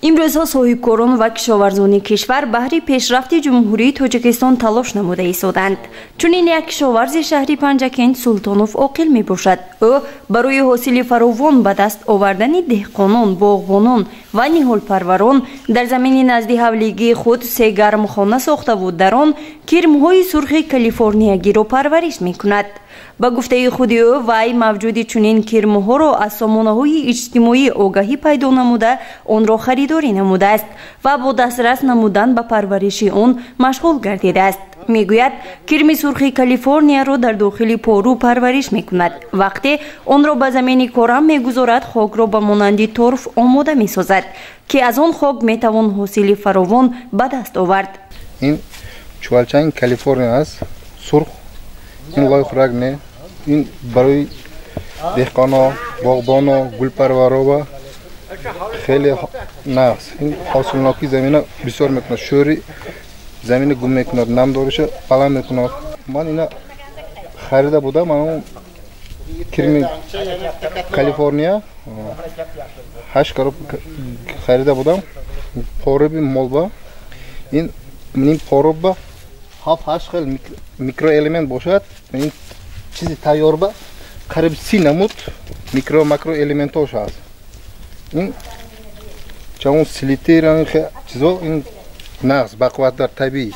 имрӯзҳо соҳибкорон ва кишоварзони кишвар баҳри пешрафти ҷумҳурии Тоҷикистон талош намуда истоданд. Чунин як кишоварзи шаҳри Панҷакент Султонов оқил мебошад. ӯ барои ҳосили фаровон ба даст овардани деҳқонон, боғбонон ва ниҳолпарварон дар замини назди ҳавлигии худ 3 гармхона сохтаву дар он кирмҳои сурхи калифорниягиро парвариш мекунад. ба гуфтаи худи ӯ вай мавҷуди чунин кирмҳоро аз сомонаҳои иҷтимоӣ огаҳӣ пайдо намуда онро харидорӣ намудааст ва бо дастрас намудан ба парвариши он машғул гардидааст. мегӯяд кирми сурхи калифорнияро дар дохили пору парвариш мекунад. вақте онро ба замини корам мегузорад, хокро ба монанди торф омода месозад ки аз он хок метавон ҳосили фаровон ба даст овард. ин чувалчанги калифорния аст, сурх. ин лойхӯрак не. ин барои деҳқоно, боғбоно, гулпарваро хеле нағз. ин ҳосилноки замина бисёр мекунад. шӯри замина гум мекунад, намдориша баланд мекунад. ман ина харида будам. ман кирми калифорния 8 короб харида будам. пороби молба. ин пороба 7-8 хел микроэлемент бошад. ин чизи тайёрба қариб 30 намуд макроэлементош аст. ин чамон силитер чизо ин нағз бақувватдар табиӣ.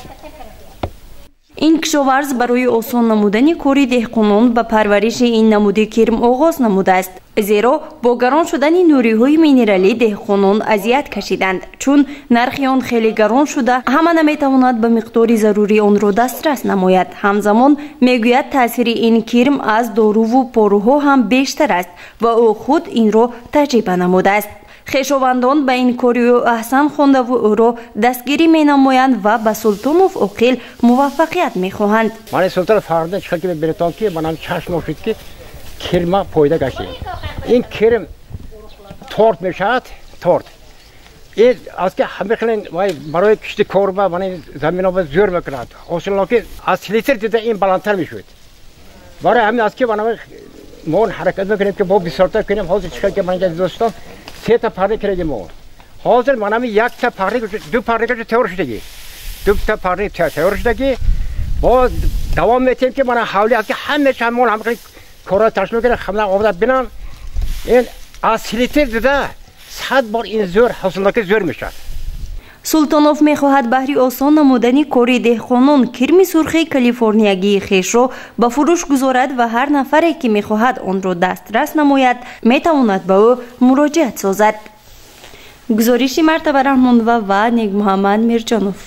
ин кишоварз барои осон намудани кори деҳқонон ба парвариши ин намуди кирм оғоз намудааст. зеро бо гарон шудани нуриҳои минералӣ деҳқонон азият кашиданд, чун нархи он хеле гарон шуда ҳама наметавонад ба миқдори зарурӣ онро дастрас намояд. ҳамзамон мегӯяд таъсири ин кирм аз доруву порӯҳо ҳам бештар аст ва ӯ худ инро таҷриба намудааст. хешовандон ба ин кори ӯ аҳсан хондаву ӯро дастгирӣ менамоянд ва ба Султонов оқил муваффақият мехоҳанд. ман Султонов фарда чихар ки биритон ки манам чашм ошид ки кирма пойда гашти. ин кирм торт мешавад, торт. ин аз ки ҳамихелен вай барои кишти корба ман заминоба зӯр мекунад. ҳосилно ки аз литр дида ин баландтар мешуд. барои ҳамин аз ки манам мон ҳаракат мекунем ки бо бисёртар кунем. ҳозир чихар ки ман достон 3 та парни кредим мо. ҳозир манами 1 та парни, 2 парни тайёр шудагӣ. 2 та парни тайёр шудагӣ. бо давом метем ки мана ҳавли аз ки ҳамеша мон ҳамихели кора ташно кунем, ҳамна овда бинам. ин аз литр дида 100 бор ин зӯр ҳосилноки зӯр мешавад. Султонов мехоҳад баҳри осон намудани кори деҳқонон кирми сурхи калифорниягии хешро ба фурӯш гузорад ва ҳар нафаре ки мехоҳад онро дастрас намояд метавонад ба ӯ муроҷиат созад. гузориши Мартаба Раҳмонова ва Нигмуҳаммад Мирҷонов.